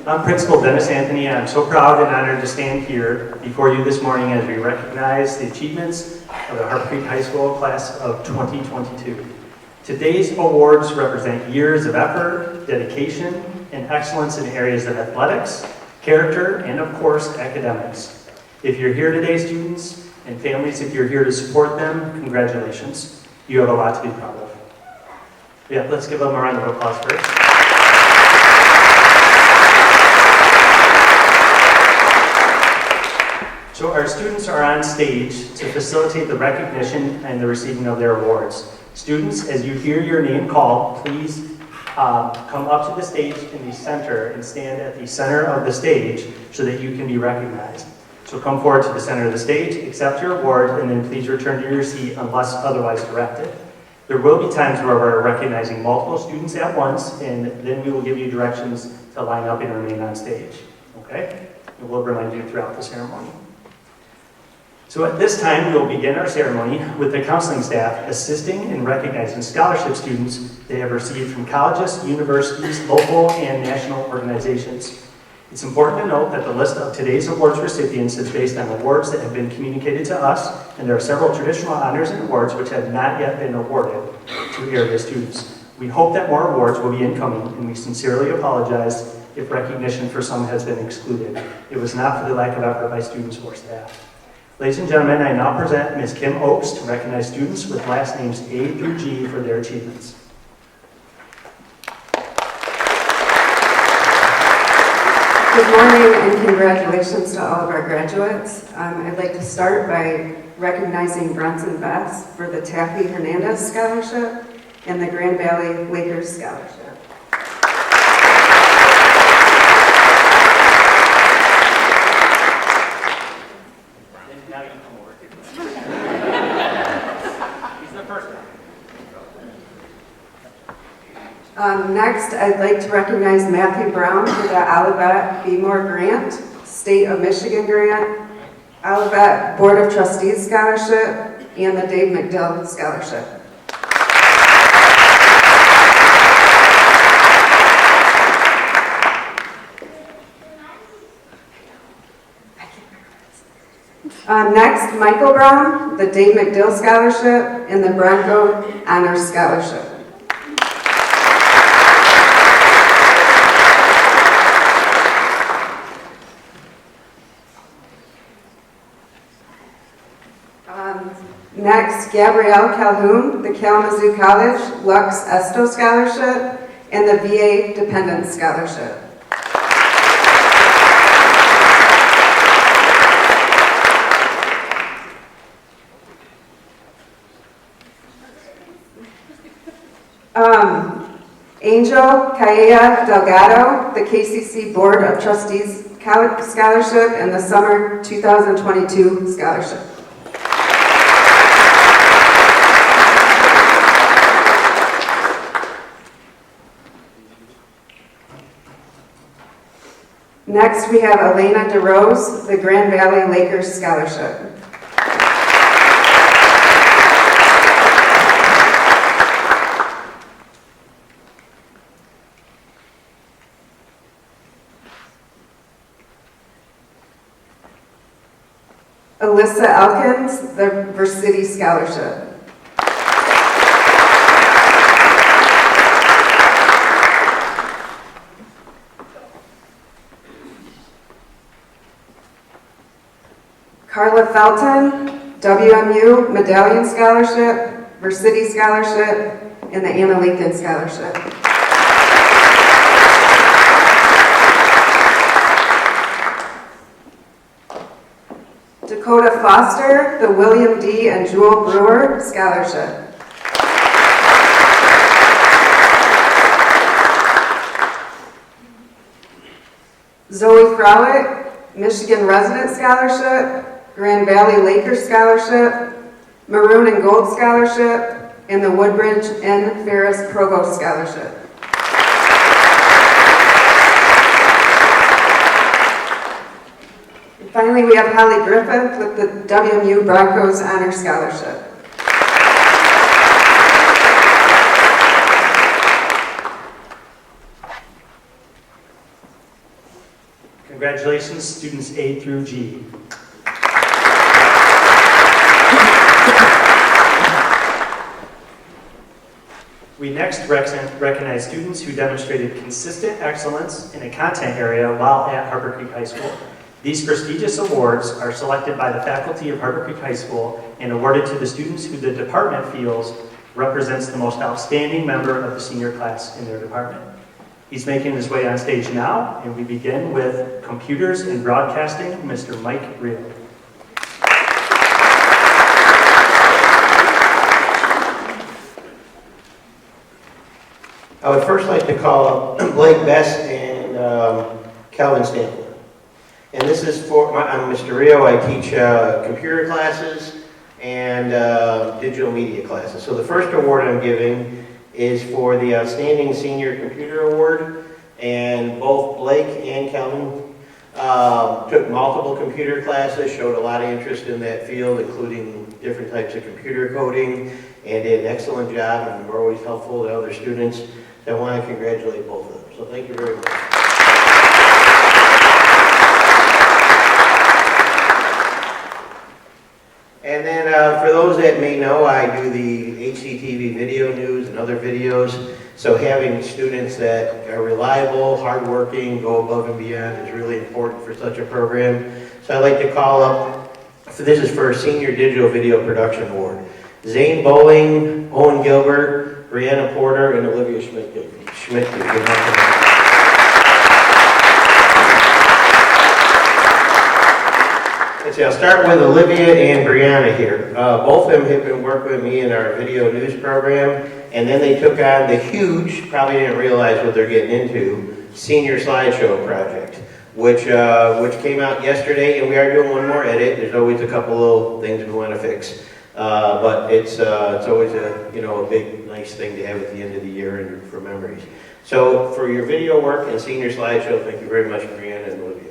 I'm Principal Dennis Anthony, and I'm so proud and honored to stand here before you this morning as we recognize the achievements of the Harper Creek High School class of 2022. Today's awards represent years of effort, dedication, and excellence in areas of athletics, character, and of course, academics. If you're here today, students and families, if you're here to support them, congratulations. You have a lot to be proud of. Yeah, let's give them a round of applause first. So our students are on stage to facilitate the recognition and the receiving of their awards. Students, as you hear your name called, please come up to the stage in the center and stand at the center of the stage so that you can be recognized. So come forward to the center of the stage, accept your award, and then please return to your seat unless otherwise directed. There will be times where we're recognizing multiple students at once, and then we will give you directions to line up and remain on stage. Okay? And we'll remind you throughout the ceremony. So at this time, we will begin our ceremony with the counseling staff assisting and recognizing scholarship students they have received from colleges, universities, local, and national organizations. It's important to note that the list of today's awards recipients is based on awards that have been communicated to us, and there are several traditional honors and awards which have not yet been awarded to area students. We hope that more awards will be incoming, and we sincerely apologize if recognition for some has been excluded. It was not for the lack of effort by students or staff. Ladies and gentlemen, I now present Ms. Kim Oakes to recognize students with last names A through G for their achievements. Good morning and congratulations to all of our graduates. I'd like to start by recognizing Bronson Bass for the Taffy Hernandez Scholarship and the Grand Valley Lakers Scholarship. Next, I'd like to recognize Matthew Brown for the Olivet Be More Grant, State of Michigan Grant, Olivet Board of Trustees Scholarship, and the Dave McDill Scholarship. Next, Michael Brown, the Dave McDill Scholarship, and the Bronco Honors Scholarship. Next, Gabrielle Calhoun, the Kalamazoo College Lux Esto Scholarship, and the VA Dependent Scholarship. Angel Caella Delgado, the KCC Board of Trustees Scholarship, and the Summer 2022 Scholarship. Next, we have Elena DeRose, the Grand Valley Lakers Scholarship. Alyssa Elkins, the Versity Scholarship. Carla Felton, WMU Medallion Scholarship, Versity Scholarship, and the Anna Lincoln Scholarship. Dakota Foster, the William D. and Jewel Brewer Scholarship. Zoe Frolick, Michigan Resident Scholarship, Grand Valley Lakers Scholarship, Maroon and Gold Scholarship, and the Woodbridge N. Ferris Provost Scholarship. And finally, we have Holly Griffith with the WMU Broncos Honor Scholarship. Congratulations, students A through G. We next recognize students who demonstrated consistent excellence in a content area while at Harper Creek High School. These prestigious awards are selected by the faculty of Harper Creek High School and awarded to the students who the department feels represents the most outstanding member of the senior class in their department. He's making his way on stage now, and we begin with Computers and Broadcasting, Mr. Mike Reel. I would first like to call up Blake Best and Calvin Stanford. And this is for, I'm Mr. Rio. I teach computer classes and digital media classes. So the first award I'm giving is for the Outstanding Senior Computer Award. And both Blake and Calvin took multiple computer classes, showed a lot of interest in that field, including different types of computer coding, and did an excellent job and were always helpful to other students. I want to congratulate both of them. So thank you very much. And then for those that may know, I do the HCTV video news and other videos. So having students that are reliable, hardworking, go above and beyond is really important for such a program. So I'd like to call up, so this is for Senior Digital Video Production Award, Zane Bowling, Owen Gilbert, Brianna Porter, and Olivia Schmidt. Let's see, I'll start with Olivia and Brianna here. Both of them have been working with me in our video news program, and then they took on the huge, probably didn't realize what they're getting into, Senior Slideshow project, which came out yesterday, and we are doing one more edit. There's always a couple little things we want to fix. But it's always a big, nice thing to have at the end of the year and for memories. So for your video work and Senior Slideshow, thank you very much, Brianna and Olivia.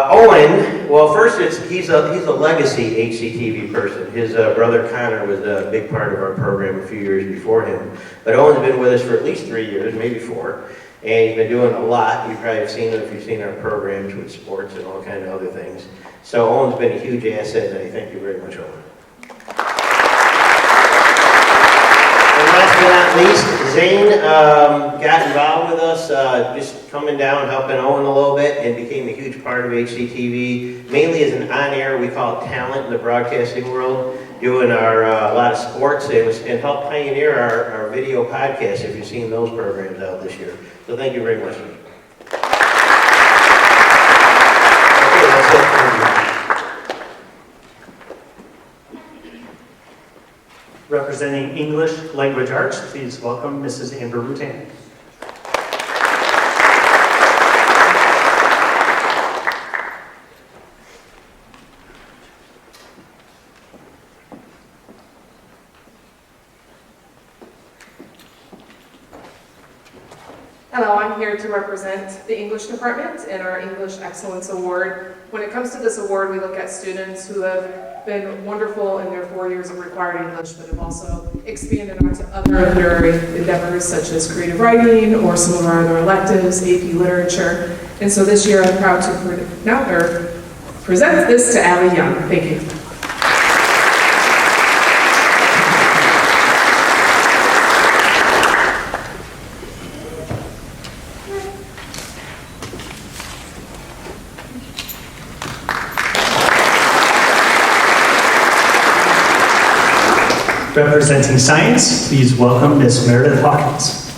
Owen, well, first he's a legacy HCTV person. His brother Connor was a big part of our program a few years before him. But Owen's been with us for at least 3 years, maybe 4. And he's been doing a lot. You probably have seen it if you've seen our programs with sports and all kinds of other things. So Owen's been a huge asset, and I thank you very much, Owen. And last but not least, Zane got involved with us, just coming down, helping Owen a little bit, and became a huge part of HCTV, mainly as an on-air, we call it talent in the broadcasting world, doing our a lot of sports and helped pioneer our video podcast, if you've seen those programs out this year. So thank you very much. Okay, that's it. Representing English Language Arts, please welcome Mrs. Amber Rutan. Hello, I'm here to represent the English department and our English Excellence Award. When it comes to this award, we look at students who have been wonderful in their 4 years of required English, but have also expanded onto other literary endeavors such as creative writing or some of our other electives, AP Literature. And so this year I'm proud to present this to Allie Young. Thank you. Representing Science, please welcome Ms. Meredith Hawkins.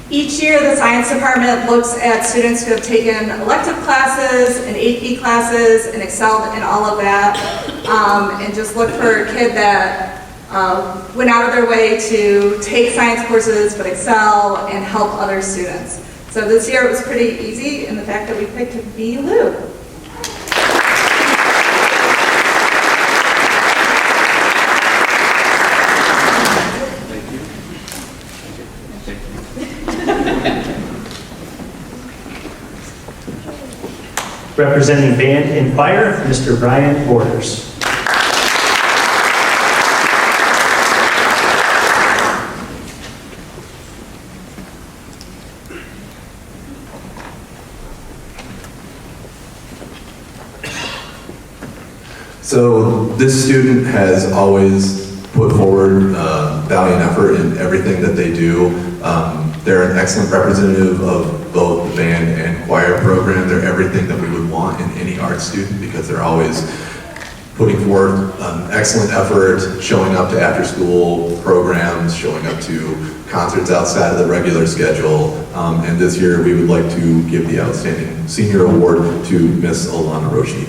Each year, the Science Department looks at students who have taken elective classes and AP classes and excelled in all of that, and just look for a kid that went out of their way to take science courses but excel and help other students. So this year it was pretty easy in the fact that we picked B. Lou. Representing band and choir, Mr. Brian Borders. So this student has always put forward valiant effort in everything that they do. They're an excellent representative of both the band and choir program. They're everything that we would want in any art student because they're always putting forth excellent effort, showing up to after-school programs, showing up to concerts outside of the regular schedule. And this year we would like to give the Outstanding Senior Award to Miss Alana Roshi.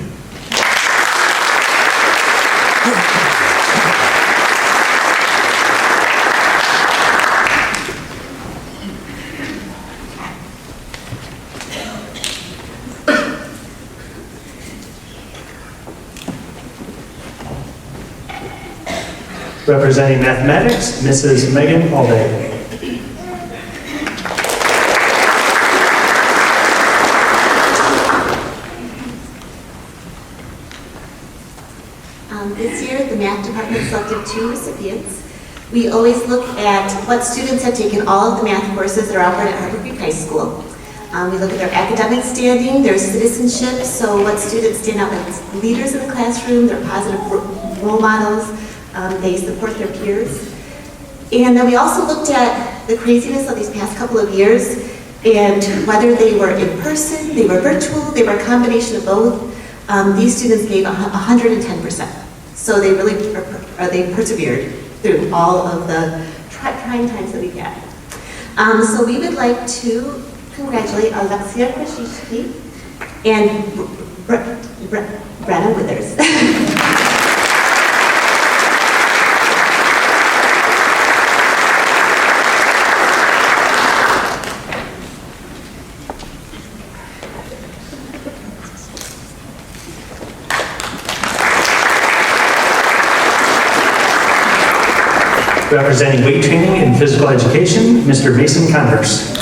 Representing mathematics, Mrs. Megan Alday. This year, the math department selected 2 recipients. We always look at what students have taken all of the math courses that are offered at Harper High School. We look at their academic standing, their citizenship, so what students stand out as leaders in the classroom, their positive role models, they support their peers. And then we also looked at the craziness of these past couple of years and whether they were in person, they were virtual, they were a combination of both. These students gave 110%. So they really they persevered through all of the trying times that we've had. So we would like to congratulate Alexia Krashishki and Brenna Withers. Representing weight training and physical education, Mr. Mason Converse.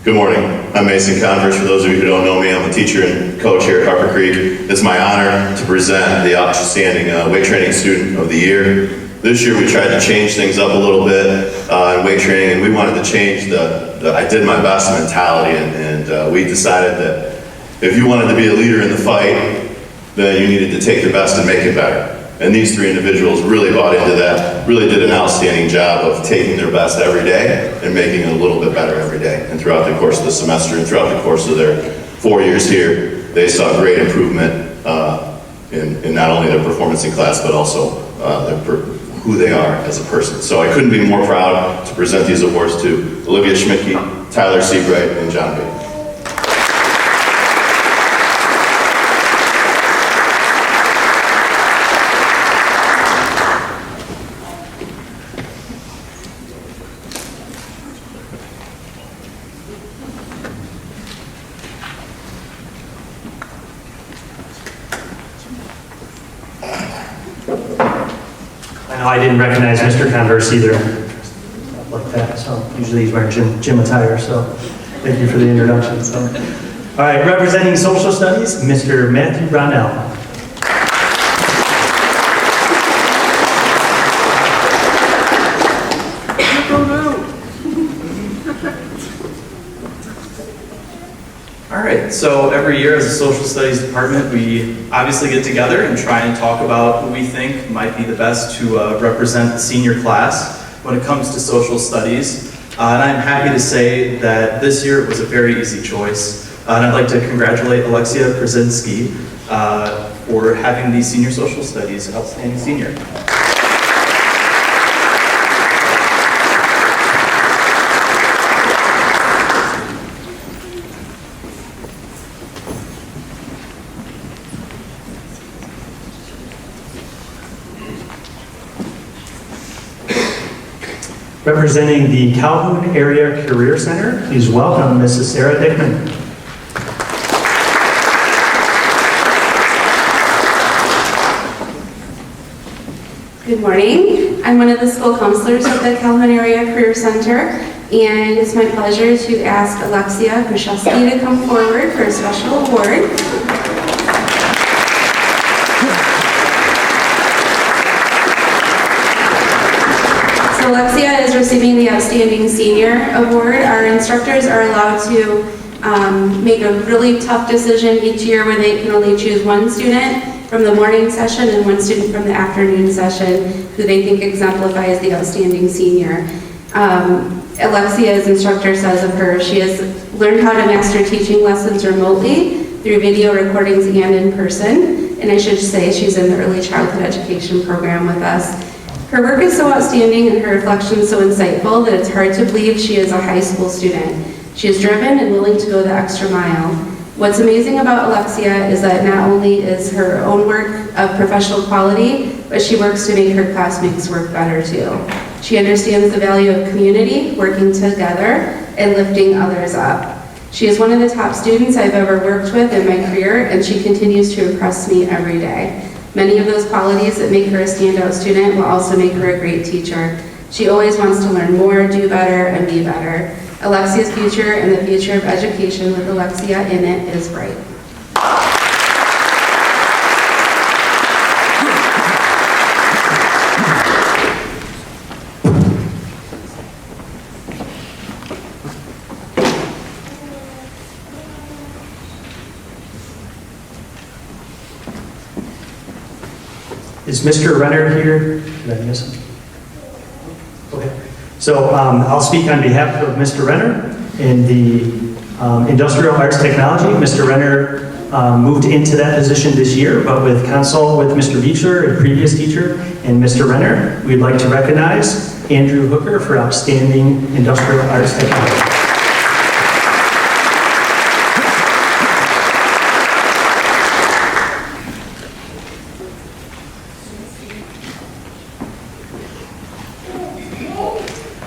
Good morning. I'm Mason Converse. For those of you who don't know me, I'm a teacher and coach here at Harper Creek. It's my honor to present the outstanding weight training student of the year. This year we tried to change things up a little bit in weight training, and we wanted to change the I did my best mentality, and we decided that if you wanted to be a leader in the fight, then you needed to take your best and make it better. And these 3 individuals really bought into that, really did an outstanding job of taking their best every day and making it a little bit better every day. And throughout the course of the semester and throughout the course of their 4 years here, they saw great improvement in not only their performance in class, but also who they are as a person. So I couldn't be more proud to present these awards to Olivia Schmidtke, Tyler Seabright, and John Bates. I didn't recognize Mr. Converse either, like that, so usually he's wearing gym attire, so thank you for the introduction. So. All right, representing social studies, Mr. Matthew Brownell. All right, so every year as a social studies department, we obviously get together and try and talk about who we think might be the best to represent the senior class when it comes to social studies. And I'm happy to say that this year it was a very easy choice. And I'd like to congratulate Alexia Krasinski for having the senior social studies outstanding senior. Representing the Calhoun Area Career Center, please welcome Mrs. Sarah Dickman. Good morning. I'm one of the school counselors at the Calhoun Area Career Center, and it's my pleasure to ask Alexia Krzyzewski to come forward for a special award. So Alexia is receiving the Outstanding Senior Award. Our instructors are allowed to make a really tough decision each year where they can only choose one student from the morning session and one student from the afternoon session who they think exemplifies the outstanding senior. Alexia's instructor says of her, she has learned how to master teaching lessons remotely through video recordings and in person. And I should say she's in the early childhood education program with us. Her work is so outstanding and her reflections so insightful that it's hard to believe she is a high school student. She is driven and willing to go the extra mile. What's amazing about Alexia is that not only is her own work of professional quality, but she works to make her classmates work better too. She understands the value of community, working together, and lifting others up. She is one of the top students I've ever worked with in my career, and she continues to impress me every day. Many of those qualities that make her a standout student will also make her a great teacher. She always wants to learn more, do better, and be better. Alexia's future and the future of education with Alexia in it is bright. Is Mr. Renner here? Did I miss him? Okay. So I'll speak on behalf of Mr. Renner in the Industrial Arts Technology. Mr. Renner moved into that position this year, but with counsel with Mr. Beecher, a previous teacher, and Mr. Renner, we'd like to recognize Andrew Hooker for outstanding Industrial Arts Technology.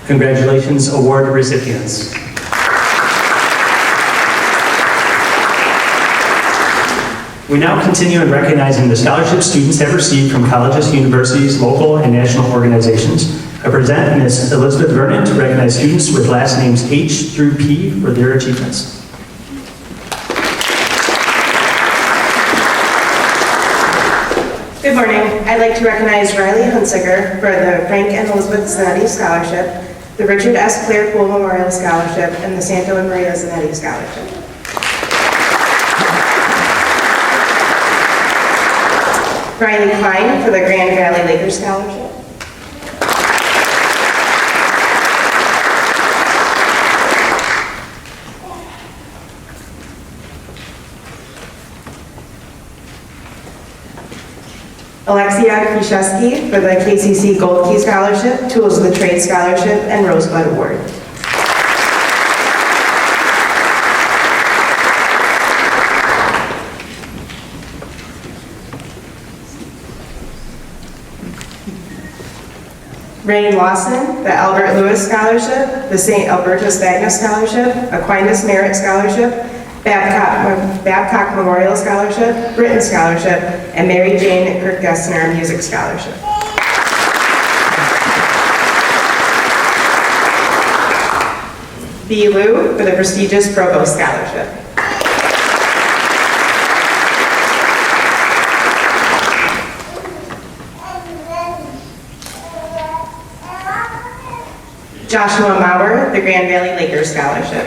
Congratulations, award recipients. We now continue in recognizing the scholarships students have received from colleges, universities, local, and national organizations. I present Ms. Elizabeth Vernon to recognize students with last names H through P for their achievements. Good morning. I'd like to recognize Riley Hunsiger for the Frank and Elizabeth Zanetti Scholarship, the Richard S. Clare Poole Memorial Scholarship, and the Santo and Maria Zanetti Scholarship. Riley Klein for the Grand Valley Lakers Scholarship. Alexia Krzyzewski for the KCC Gold Key Scholarship, Tools of the Trade Scholarship, and Rosebud Award. Rain Lawson, the Albert Lewis Scholarship, the St. Alberta Spagna Scholarship, Aquinas Merit Scholarship, Babcock Memorial Scholarship, Britton Scholarship, and Mary Jane Kirk Gessner Music Scholarship. B. Liu for the prestigious Provost Scholarship. Joshua Maurer, the Grand Valley Lakers Scholarship.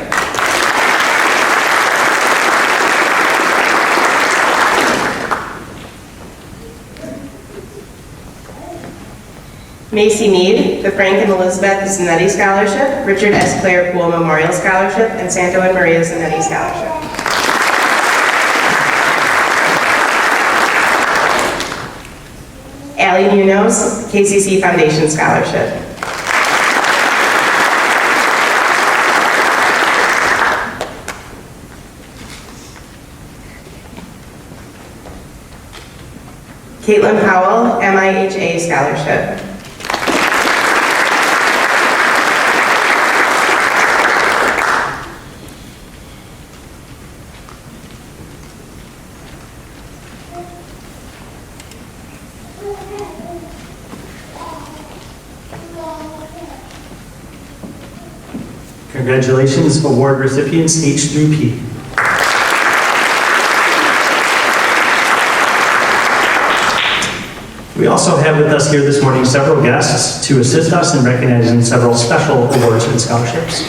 Macy Mead, the Frank and Elizabeth Zanetti Scholarship, Richard S. Clare Poole Memorial Scholarship, and Santo and Maria Zanetti Scholarship. Allie Munoz, KCC Foundation Scholarship. Caitlin Powell, MIHA Scholarship. Congratulations, award recipients H through P. We also have with us here this morning several guests to assist us in recognizing several special awards and scholarships.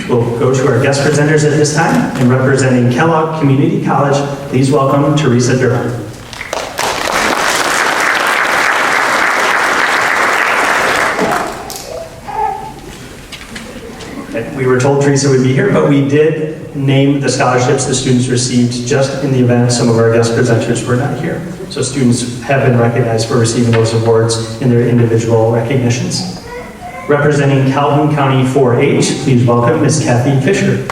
We'll go to our guest presenters at this time, and representing Kellogg Community College, please welcome Teresa Durham. We were told Teresa would be here, but we did name the scholarships the students received just in the event some of our guest presenters were not here. So students have been recognized for receiving those awards in their individual recognitions. Representing Calhoun County 4-H, please welcome Ms. Kathy Fisher.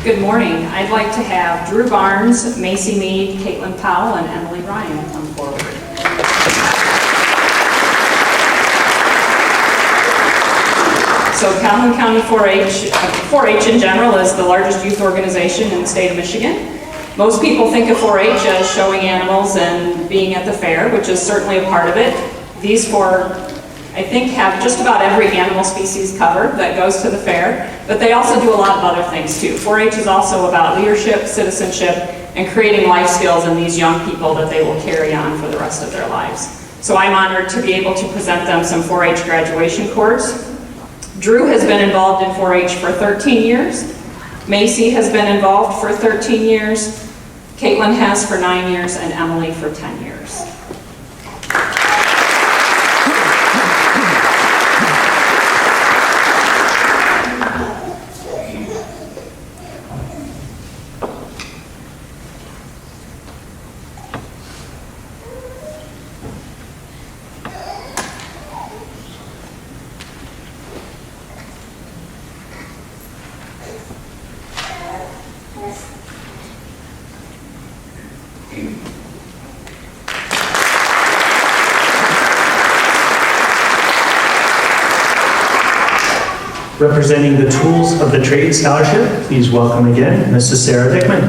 Good morning. I'd like to have Drew Barnes, Macy Mead, Caitlin Powell, and Emily Ryan come forward. So Calhoun County 4-H in general is the largest youth organization in the state of Michigan. Most people think of 4-H as showing animals and being at the fair, which is certainly a part of it. These four, I think, have just about every animal species covered that goes to the fair, but they also do a lot of other things too. 4-H is also about leadership, citizenship, and creating life skills in these young people that they will carry on for the rest of their lives. So I'm honored to be able to present them some 4-H graduation cords. Drew has been involved in 4-H for 13 years. Macy has been involved for 13 years. Caitlin has for 9 years, and Emily for 10 years. Representing the Tools of the Trade Scholarship, please welcome again Mrs. Sarah Dickman.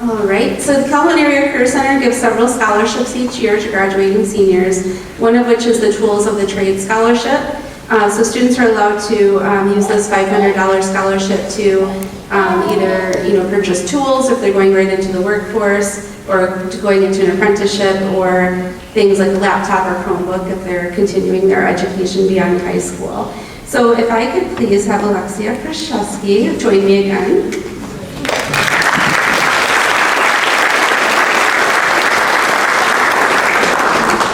All right, so the Calhoun Area Career Center gives several scholarships each year to graduating seniors, one of which is the Tools of the Trade Scholarship. So students are allowed to use this $500 scholarship to either purchase tools if they're going right into the workforce, or to going into an apprenticeship, or things like a laptop or Chromebook if they're continuing their education beyond high school. So if I could please have Alexia Kraszewski join me again.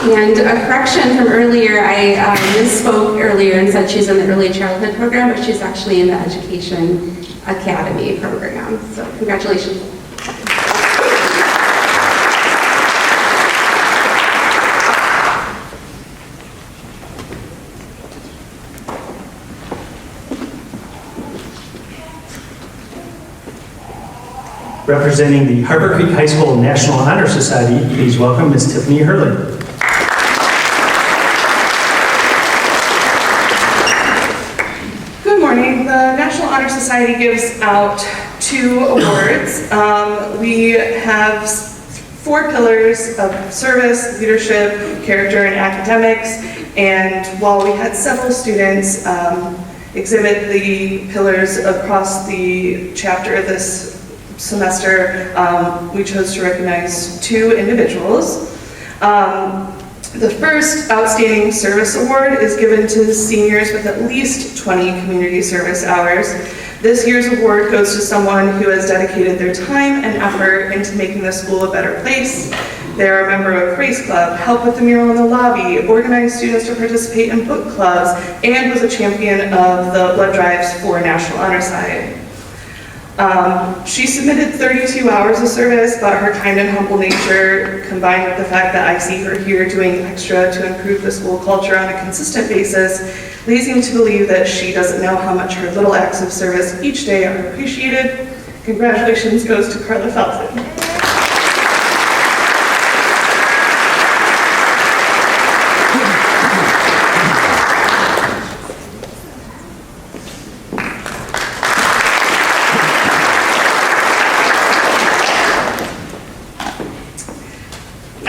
And a correction from earlier, I misspoke earlier and said she's in the early childhood program, but she's actually in the Education Academy program. So congratulations. Representing the Harper Creek High School National Honor Society, please welcome Ms. Tiffany Hurley. Good morning. The National Honor Society gives out 2 awards. We have 4 pillars of service, leadership, character, and academics. And while we had several students exhibit the pillars across the chapter this semester, we chose to recognize 2 individuals. The first Outstanding Service Award is given to seniors with at least 20 community service hours. This year's award goes to someone who has dedicated their time and effort into making the school a better place. They're a member of Race Club, helped with the mural in the lobby, organized students to participate in book clubs, and was a champion of the blood drives for National Honor Society. She submitted 32 hours of service, but her kind and humble nature, combined with the fact that I see her here doing extra to improve the school culture on a consistent basis, leads me to believe that she doesn't know how much her little acts of service each day are appreciated. Congratulations goes to Carla Felton.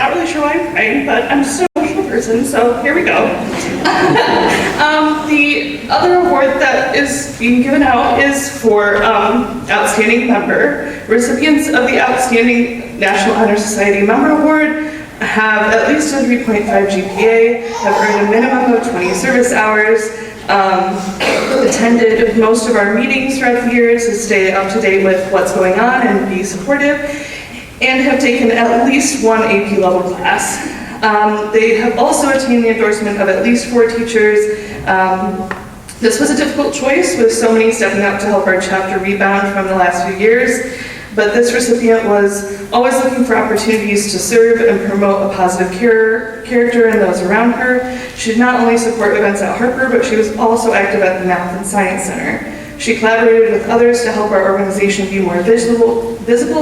not really sure why I'm crying, but I'm just an emotional person, so here we go. The other award that is being given out is for Outstanding Member. Recipients of the Outstanding National Honor Society Member Award have at least a 3.5 GPA, have earned a minimum of 20 service hours, attended most of our meetings throughout the years to stay up to date with what's going on and be supportive, and have taken at least one AP level class. They have also attained the endorsement of at least 4 teachers. This was a difficult choice with so many stepping up to help our chapter rebound from the last few years, but this recipient was always looking for opportunities to serve and promote a positive character in those around her. She did not only support events at Harper, but she was also active at the Math and Science Center. She collaborated with others to help our organization be more visible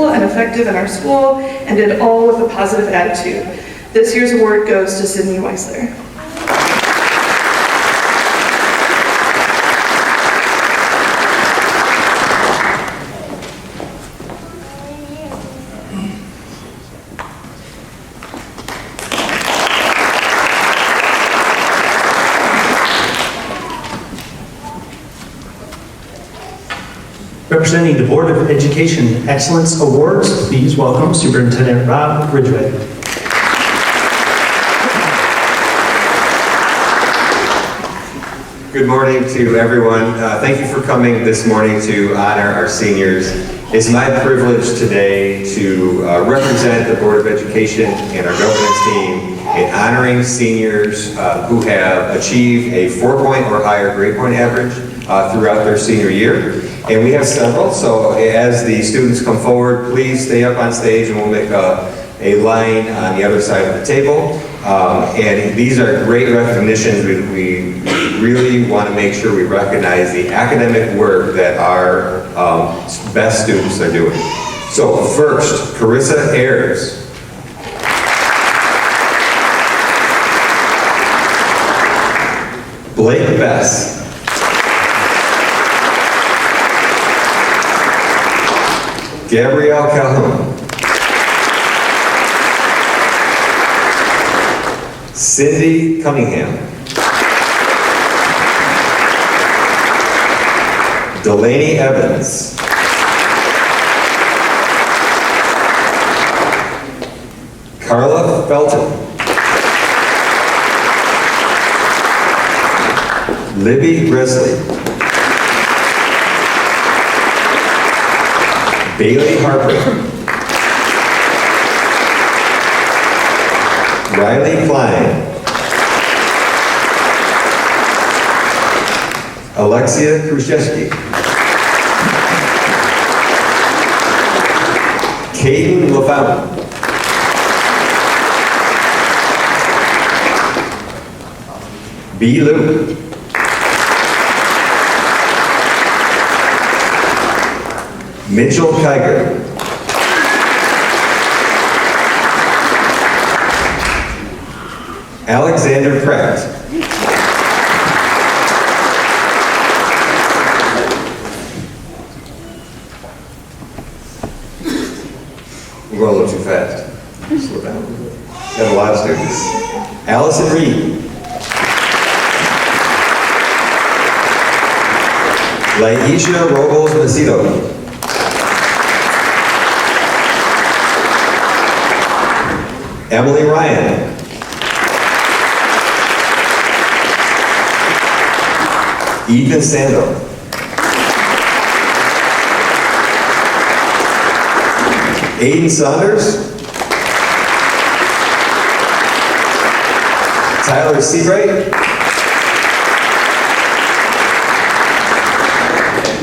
and effective in our school, and did all with a positive attitude. This year's award goes to Sydney Weisler. Representing the Board of Education Excellence Awards, please welcome Superintendent Rob Ridgway. Good morning to everyone. Thank you for coming this morning to honor our seniors. It's my privilege today to represent the Board of Education and our governance team in honoring seniors who have achieved a 4-point or higher grade point average throughout their senior year. And we have several, so as the students come forward, please stay up on stage and we'll make a line on the other side of the table. And these are great recognitions. We really want to make sure we recognize the academic work that our best students are doing. So first, Carissa Ayers. Blake Bess. Gabrielle Calhoun. Cindy Cunningham. Delaney Evans. Carla Felton. Libby Grizzly. Bailey Harper. Riley Klein. Alexia Khrushchevsky. Caden LaFountain. B. Luke. Mitchell Kiger. Alexander Pratt. We're going a little too fast. Slow down a little bit. Got a lot of students. Allison Reed. Laisha Robles Macedo. Emily Ryan. Ethan Sando. Aiden Saunders. Tyler Seabright.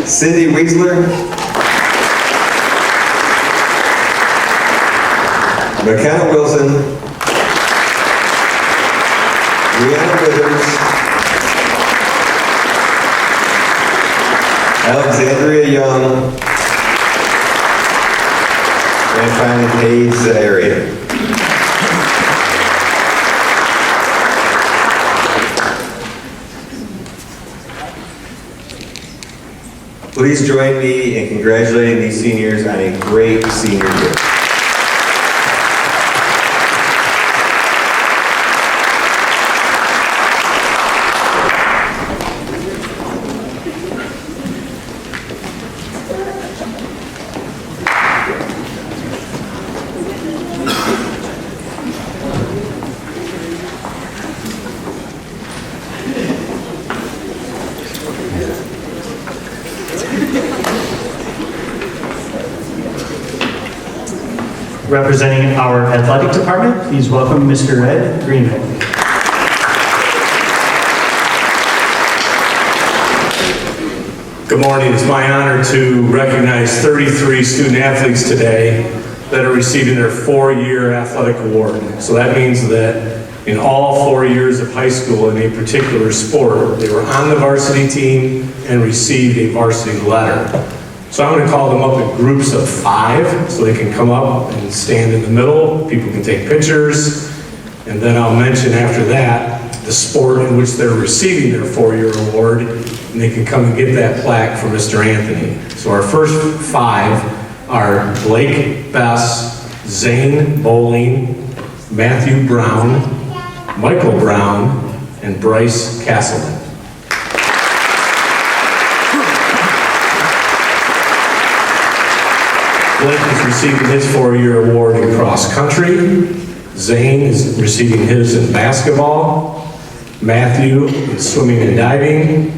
Cindy Weisler. McKenna Wilson. Brianna Withers. Alexandria Young. And finally, Paige Area. Please join me in congratulating these seniors on a great senior year. Representing our athletic department, please welcome Mr. Ed Greenman. Good morning. It's my honor to recognize 33 student athletes today that are receiving their 4-year athletic award. So that means that in all 4 years of high school in a particular sport, they were on the varsity team and received a varsity letter. So I'm going to call them up in groups of 5 so they can come up and stand in the middle. People can take pictures. And then I'll mention after that the sport in which they're receiving their 4-year award, and they can come and get that plaque from Mr. Anthony. So our first 5 are Blake Bess, Zane Bowling, Matthew Brown, Michael Brown, and Bryce Castleman. Blake is receiving his 4-year award in cross country. Zane is receiving his in basketball. Matthew in swimming and diving.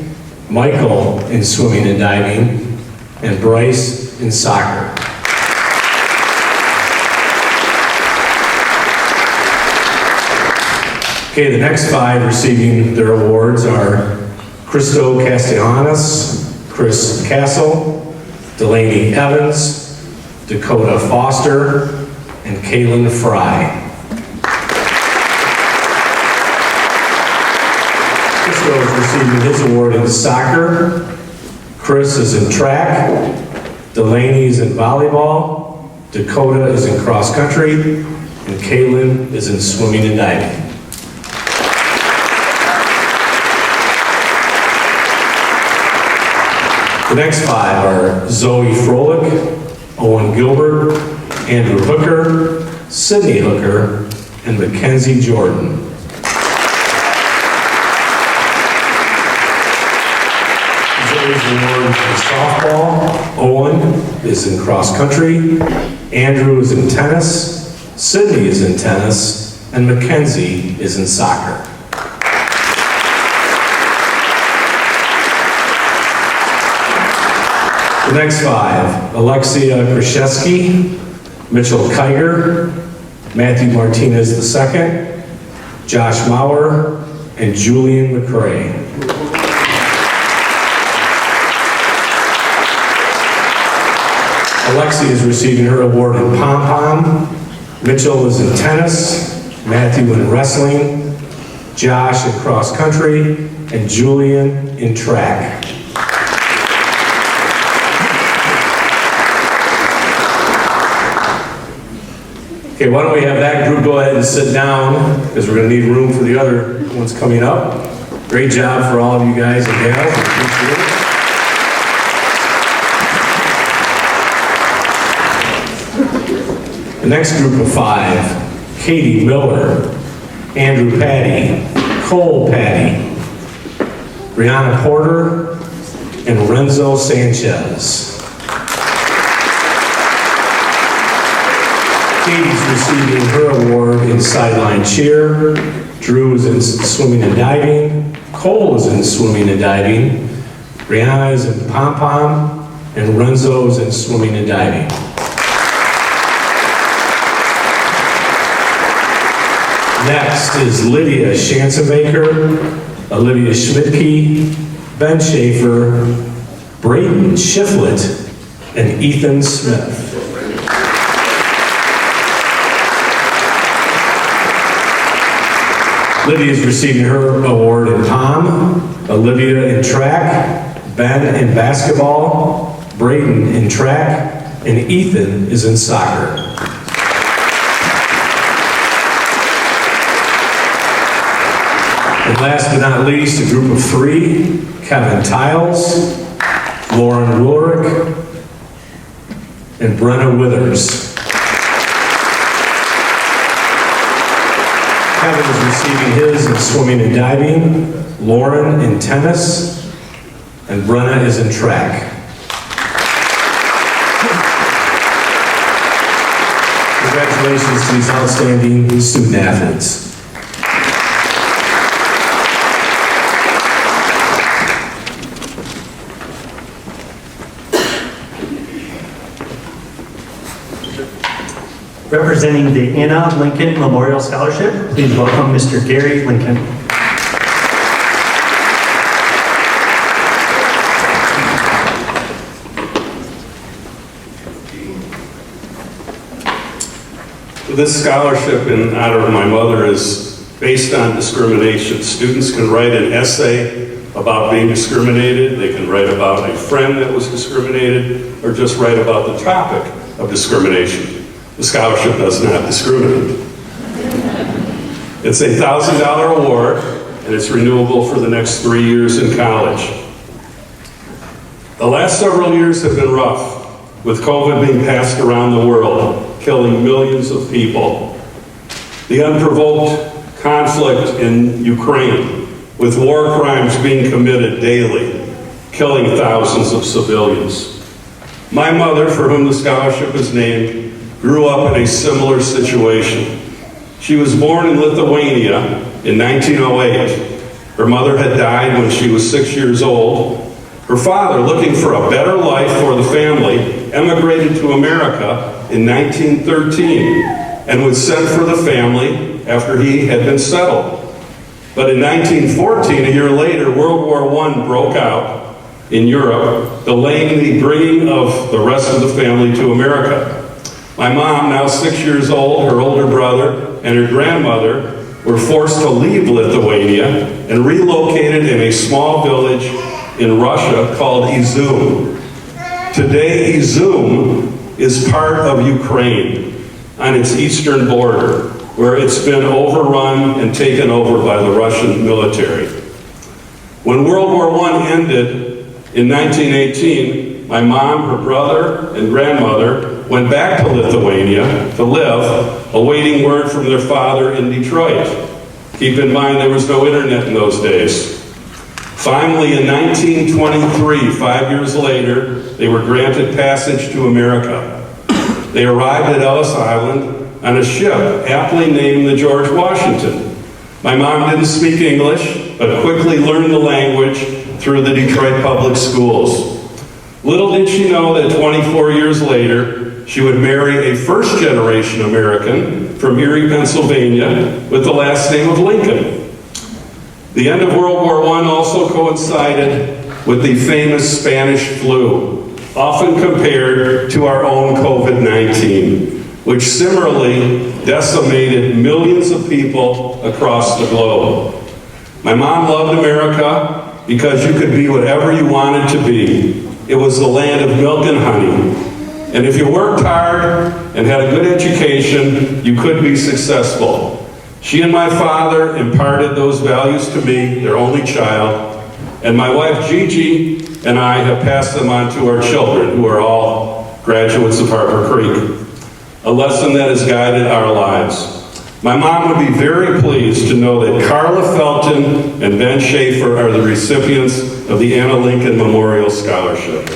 Michael in swimming and diving. And Bryce in soccer. Okay, the next 5 receiving their awards are Christo Castellanos, Chris Castle, Delaney Evans, Dakota Foster, and Kaylin Fry. Christo is receiving his award in soccer. Chris is in track. Delaney is in volleyball. Dakota is in cross country. And Kaylin is in swimming and diving. The next 5 are Zoe Froelich, Owen Gilbert, Andrew Hooker, Sydney Hooker, and Mackenzie Jordan. Zoe's award is softball, Owen is in cross country, Andrew is in tennis, Sydney is in tennis, and Mackenzie is in soccer. The next 5, Alexia Kraszewski, Mitchell Kiger, Matthew Martinez II, Josh Maurer, and Julian McCrae. Alexia is receiving her award in pom-pom. Mitchell is in tennis, Matthew in wrestling, Josh in cross country, and Julian in track. Okay, why don't we have that group go ahead and sit down, because we're going to need room for the other ones coming up. Great job for all of you guys and gals. Appreciate it. The next group of 5, Katie Miller, Andrew Patty, Cole Patty, Brianna Porter, and Renzo Sanchez. Katie's receiving her award in sideline cheer. Drew is in swimming and diving. Cole is in swimming and diving. Brianna is in pom-pom. And Renzo is in swimming and diving. Next is Lydia Schanzenbaker, Olivia Schmidtke, Ben Schaefer, Brayden Shiflett, and Ethan Smith. Lydia is receiving her award in pom, Olivia in track, Ben in basketball, Brayden in track, and Ethan is in soccer. And last but not least, a group of 3, Kevin Tiles, Lauren Woolrick, and Brenna Withers. Kevin is receiving his in swimming and diving, Lauren in tennis, and Brenna is in track. Congratulations to these outstanding student athletes. Representing the Anna Lincoln Memorial Scholarship, please welcome Mr. Gary Lincoln. This scholarship in honor of my mother is based on discrimination. Students can write an essay about being discriminated, they can write about a friend that was discriminated, or just write about the topic of discrimination. The scholarship does not discriminate. It's a $1,000 award, and it's renewable for the next 3 years in college. The last several years have been rough, with COVID being passed around the world, killing millions of people. The unprovoked conflict in Ukraine, with war crimes being committed daily, killing thousands of civilians. My mother, for whom the scholarship is named, grew up in a similar situation. She was born in Lithuania in 1908. Her mother had died when she was 6 years old. Her father, looking for a better life for the family, emigrated to America in 1913 and was sent for the family after he had been settled. But in 1914, a year later, World War I broke out in Europe, delaying the bringing of the rest of the family to America. My mom, now 6 years old, her older brother, and her grandmother were forced to leave Lithuania and relocated in a small village in Russia called Izum. Today, Izum is part of Ukraine on its eastern border, where it's been overrun and taken over by the Russian military. When World War I ended in 1918, my mom, her brother, and grandmother went back to Lithuania to live, awaiting word from their father in Detroit. Keep in mind there was no internet in those days. Finally, in 1923, 5 years later, they were granted passage to America. They arrived at Ellis Island on a ship aptly named the George Washington. My mom didn't speak English, but quickly learned the language through the Detroit public schools. Little did she know that 24 years later, she would marry a first-generation American from Erie, Pennsylvania, with the last name of Lincoln. The end of World War I also coincided with the famous Spanish flu, often compared to our own COVID-19, which similarly decimated millions of people across the globe. My mom loved America because you could be whatever you wanted to be. It was the land of milk and honey. And if you worked hard and had a good education, you could be successful. She and my father imparted those values to me, their only child, and my wife Gigi and I have passed them on to our children, who are all graduates of Harper Creek. A lesson that has guided our lives. My mom would be very pleased to know that Carla Felton and Ben Schaefer are the recipients of the Anna Lincoln Memorial Scholarship.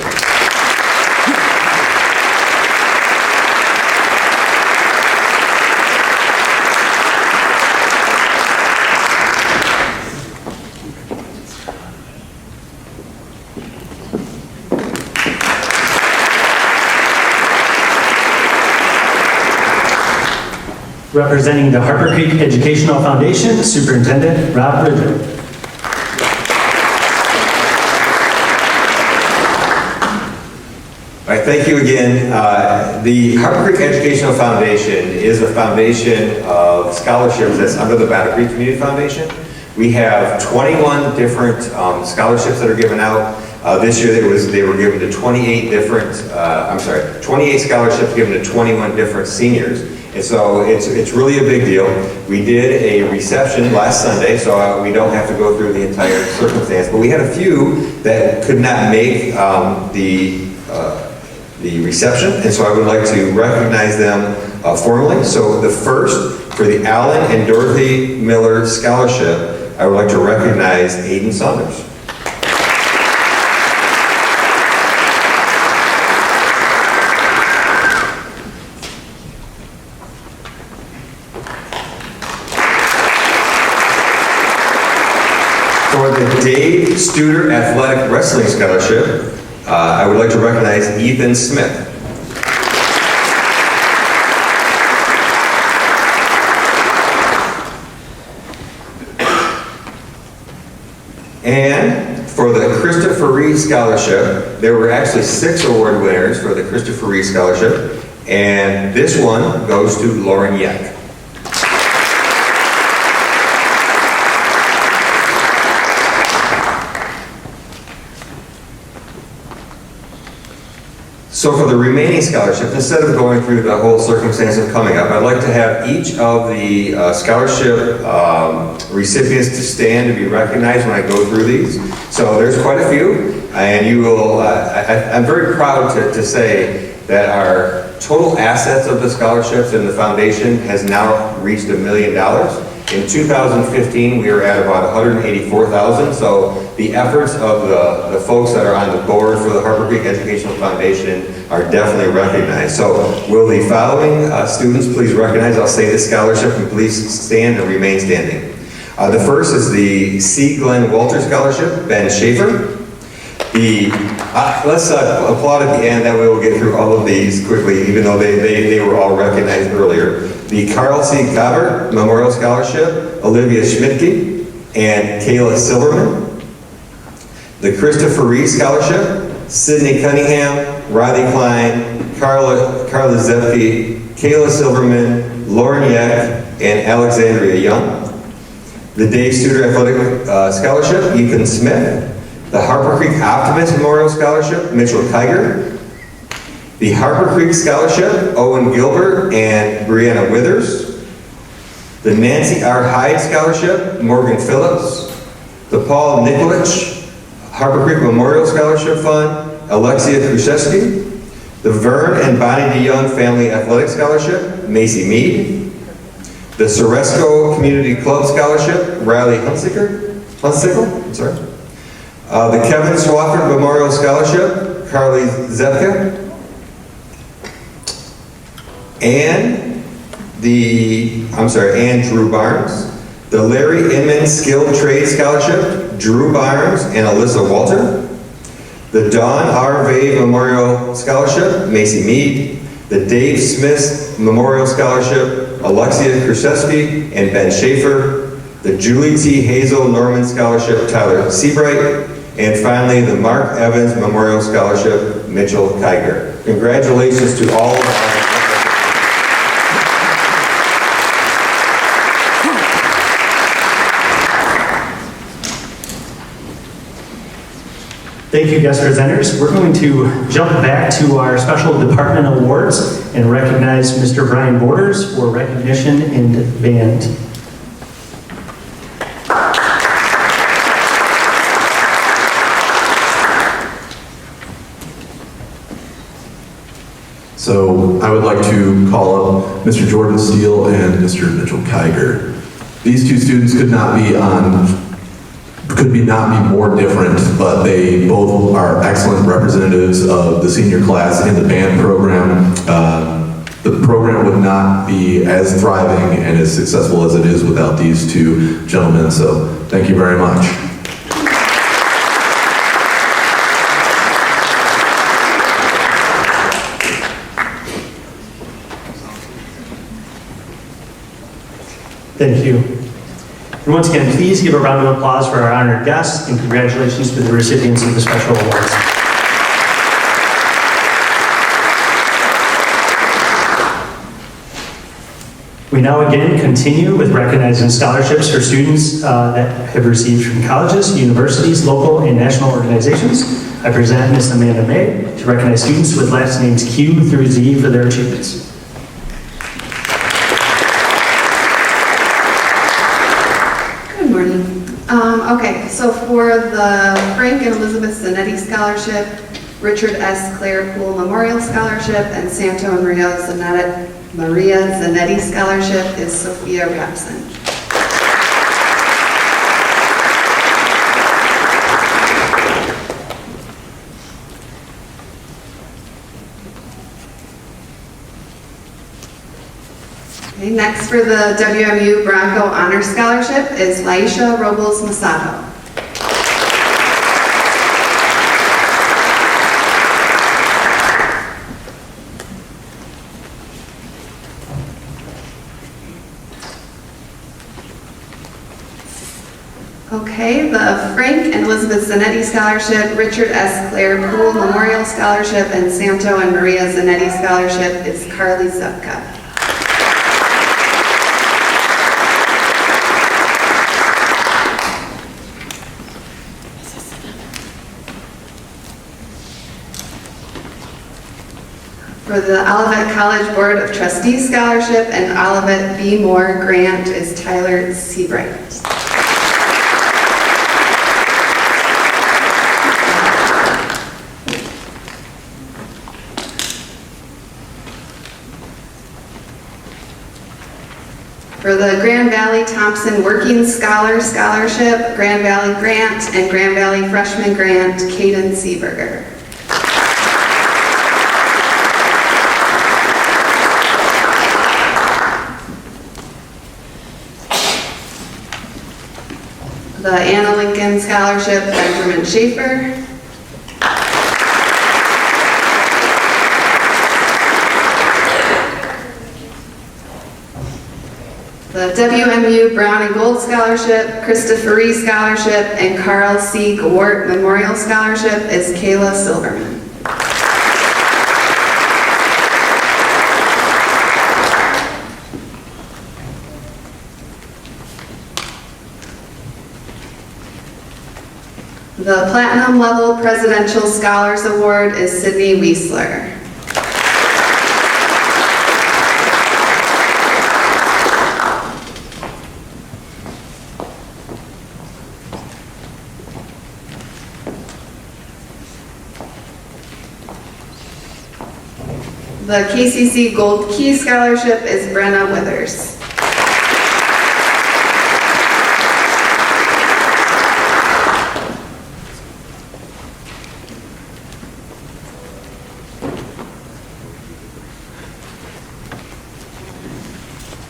Representing the Harper Creek Educational Foundation, Superintendent Rob Bridger. All right, thank you again. The Harper Creek Educational Foundation is a foundation of scholarships that's under the Battle Creek Community Foundation. We have 21 different scholarships that are given out. This year they were given to 28 scholarships given to 21 different seniors. And so it's really a big deal. We did a reception last Sunday, so we don't have to go through the entire circumstance, but we had a few that could not make the reception, and so I would like to recognize them formally. So the first, for the Alan and Dorothy Miller Scholarship, I would like to recognize Aiden Saunders. For the Dave Studer Athletic Wrestling Scholarship, I would like to recognize Ethan Smith. And for the Christopher Reeve Scholarship, there were actually 6 award winners for the Christopher Reeve Scholarship, and this one goes to Lauren Yeck. So for the remaining scholarships, instead of going through the whole circumstance of coming up, I'd like to have each of the scholarship recipients to stand to be recognized when I go through these. So there's quite a few, and you will, I'm very proud to say that our total assets of the scholarships in the foundation has now reached $1 million. In 2015, we were at about 184,000. So the efforts of the folks that are on the board for the Harper Creek Educational Foundation are definitely recognized. So will the following students please recognize? I'll say the scholarship and please stand and remain standing. The first is the C. Glenn Walter Scholarship, Ben Schaefer. Let's applaud at the end, that way we'll get through all of these quickly, even though they were all recognized earlier. The Carl C. Gabbert Memorial Scholarship, Olivia Schmidtke and Kayla Silverman. The Christopher Reeve Scholarship, Sydney Cunningham, Riley Klein, Carla Zepke, Kayla Silverman, Lauren Yeck, and Alexandria Young. The Dave Studer Athletic Scholarship, Ethan Smith. The Harper Creek Optimist Memorial Scholarship, Mitchell Kiger. The Harper Creek Scholarship, Owen Gilbert and Brianna Withers. The Nancy R. Hyde Scholarship, Morgan Phillips. The Paul Nikolich Harper Creek Memorial Scholarship Fund, Alexia Krusevsky. The Vern and Bonnie DeYoung Family Athletic Scholarship, Macy Mead. The Soresco Community Club Scholarship, Riley Hunsicker. The Kevin Swafford Memorial Scholarship, Carly Zepka. And Drew Barnes. The Larry Inman Skilled Trade Scholarship, Drew Barnes and Alyssa Walter. The Dawn R. Vave Memorial Scholarship, Macy Mead. The Dave Smith Memorial Scholarship, Alexia Krusevsky and Ben Schaefer. The Julie T. Hazel Norman Scholarship, Tyler Seabright. And finally, the Mark Evans Memorial Scholarship, Mitchell Kiger. Congratulations to all of our... Thank you, guest presenters. We're going to jump back to our special department awards and recognize Mr. Brian Borders for recognition in band. So I would like to call up Mr. Jordan Steele and Mr. Mitchell Kiger. These two students could not be more different, but they both are excellent representatives of the senior class in the band program. The program would not be as thriving and as successful as it is without these two gentlemen, so thank you very much. Thank you. And once again, please give a round of applause for our honored guests and congratulations to the recipients of the special awards. We now again continue with recognizing scholarships for students that have received from colleges, universities, local, and national organizations. I present Ms. Amanda May to recognize students with last names Q through Z for their achievements. Okay, so for the Frank and Elizabeth Zanetti Scholarship, Richard S. Claire Poole Memorial Scholarship, and Santo and Maria Zanetti Scholarship is Sophia Rapson. Okay, next for the WMU Bronco Honor Scholarship is Laisha Robles Masato. Okay, the Frank and Elizabeth Zanetti Scholarship, Richard S. Clare Poole Memorial Scholarship, and Santo and Maria Zanetti Scholarship is Carly Zupka. For the Olivet College Board of Trustees Scholarship and Olivet B. Moore Grant is Tyler Seabright. For the Grand Valley Thompson Working Scholar Scholarship, Grand Valley Grant, and Grand Valley Freshman Grant, Caden Seaberger. The Anna Lincoln Scholarship, Benjamin Schaefer. The WMU Brown and Gold Scholarship, Christopher Ree Scholarship, and Carl C. Gawart Memorial Scholarship is Kayla Silverman. The Platinum Level Presidential Scholars Award is Sydney Wiesler. The KCC Gold Key Scholarship is Brenna Withers.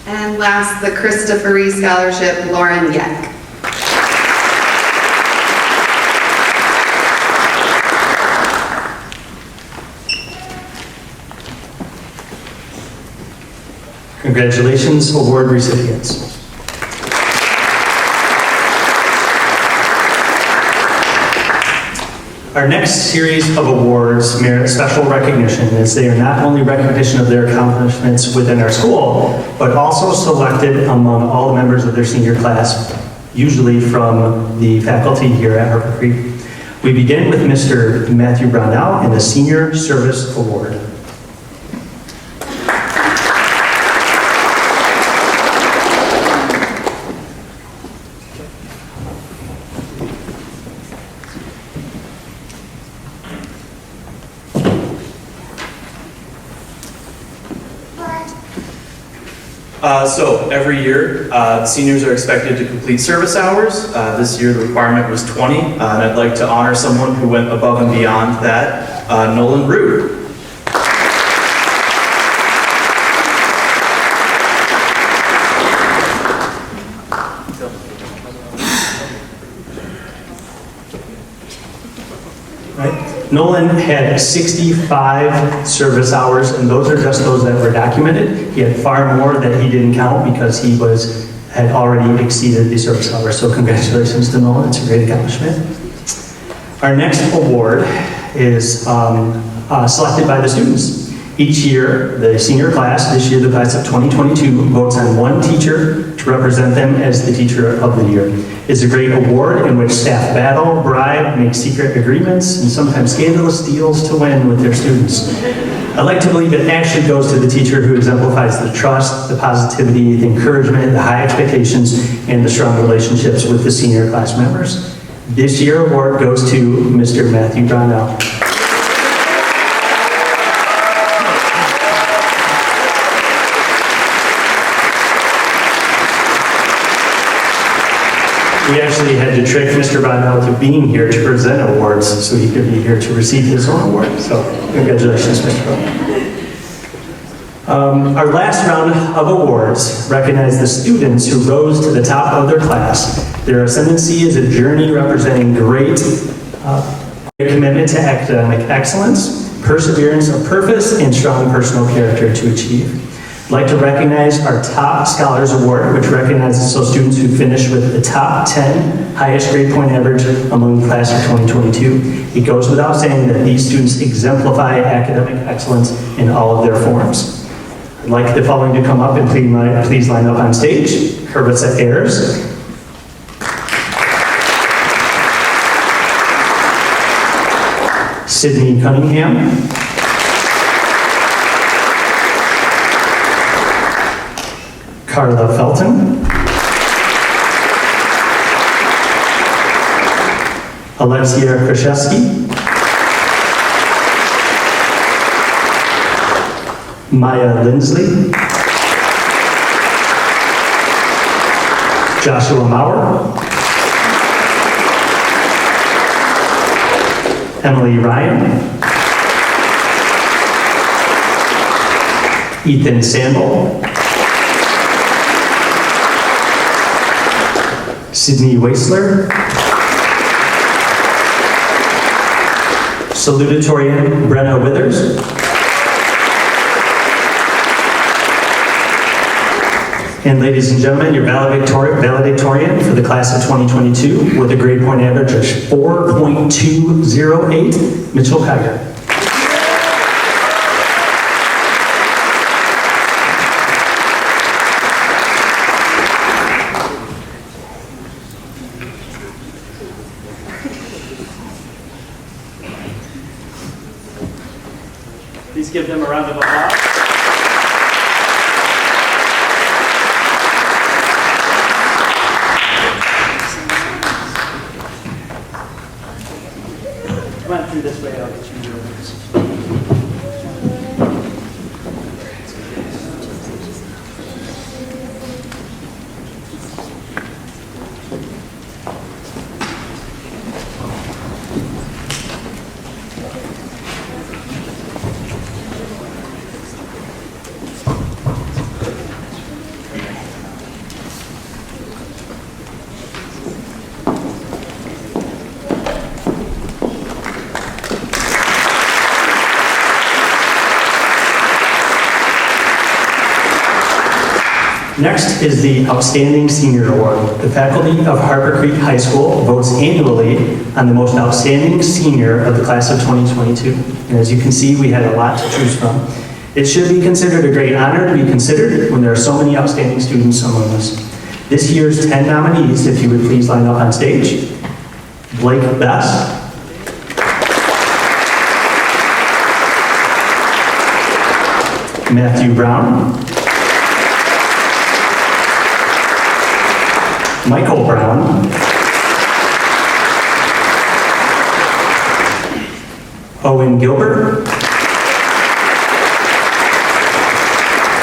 And last, the Christopher Ree Scholarship, Lauren Yeck. Congratulations, award recipients. Our next series of awards merit special recognition, as they are not only recognition of their accomplishments within our school, but also selected among all the members of their senior class, usually from the faculty here at Harper Creek. We begin with Mr. Matthew Brownell and the Senior Service Award. So every year, seniors are expected to complete service hours. This year the requirement was 20, and I'd like to honor someone who went above and beyond that, Nolan Root. Nolan had 65 service hours, and those are just those that were documented. He had far more that he didn't count because he had already exceeded the service hours. So congratulations to Nolan, it's a great accomplishment. Our next award is selected by the students. Each year, the senior class, this year the class of 2022, votes on one teacher to represent them as the teacher of the year. It's a great award in which staff battle, bribe, make secret agreements, and sometimes scandalous deals to win with their students. I like to believe it actually goes to the teacher who exemplifies the trust, the positivity, the encouragement, the high expectations, and the strong relationships with the senior class members. This year's award goes to Mr. Matthew Brownell. We actually had to trick Mr. Brownell to being here to present awards so he could be here to receive his own award. So congratulations, Mr. Brownell. Our last round of awards recognize the students who rose to the top of their class. Their ascendancy is a journey representing great commitment to academic excellence, perseverance of purpose, and strong personal character to achieve. I'd like to recognize our Top Scholars Award, which recognizes those students who finished with the top 10 highest grade point average among the class of 2022. It goes without saying that these students exemplify academic excellence in all of their forms. I'd like the following to come up and please line up on stage. Herbert Ayers, Sydney Cunningham, Carla Felton, Alexia Kraszewski, Maya Lindsley, Joshua Maurer, Emily Ryan, Ethan Sandel, Sydney Waisler, salutatorian Brenna Withers, and ladies and gentlemen, your valedictorian for the class of 2022 with a grade point average of 4.208, Mitchell Kiger. Please give them a round of applause. Come on through this way, I'll get you your orders. Next is the Outstanding Senior Award. The faculty of Harper Creek High School votes annually on the most outstanding senior of the class of 2022. And as you can see, we had a lot to choose from. It should be considered a great honor to be considered when there are so many outstanding students among us. This year's 10 nominees, if you would please line up on stage. Blake Best, Matthew Brown, Michael Brown, Owen Gilbert,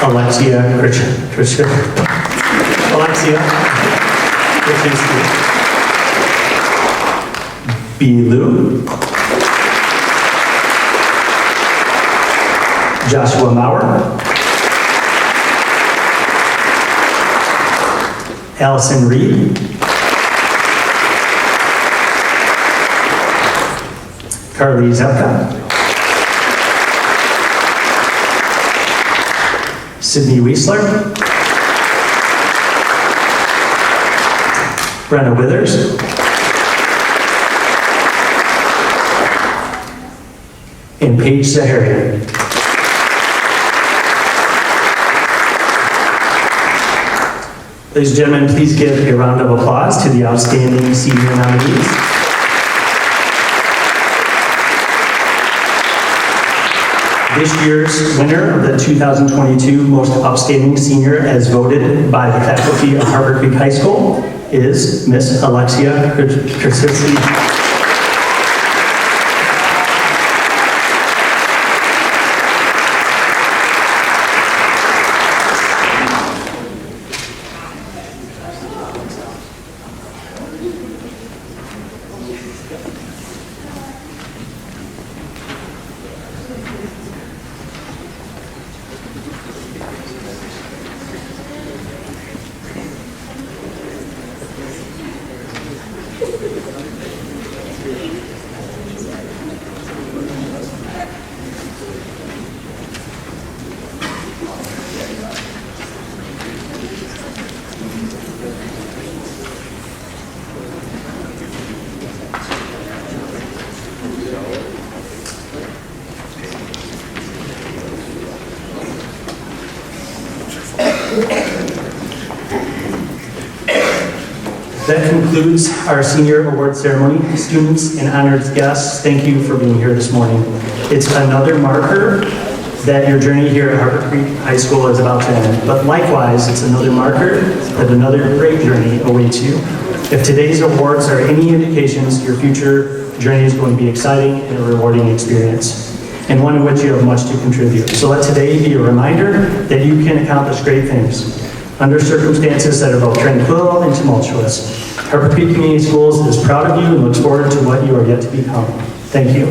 Alexia Kraszewski, B. Liu, Joshua Maurer, Allison Reed, Carly Zepka, Sydney Wiesler, Brenna Withers, and Paige Zaharian. Ladies and gentlemen, please give a round of applause to the outstanding senior nominees. This year's winner of the 2022 Most Outstanding Senior, as voted by the faculty of Harper Creek High School, is Miss Alexia Kraszewski. That concludes our senior award ceremony. Students and honored guests, thank you for being here this morning. It's another marker that your journey here at Harper Creek High School is about to end. But likewise, it's another marker that another great journey awaits you. If today's awards are any indications, your future journey is going to be exciting and a rewarding experience, and one in which you have much to contribute. So let today be a reminder that you can accomplish great things under circumstances that are both tranquil and tumultuous. Harper Creek Community Schools is proud of you and looks forward to what you are yet to become. Thank you.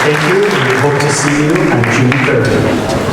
Thank you, and we hope to see you on June 3rd.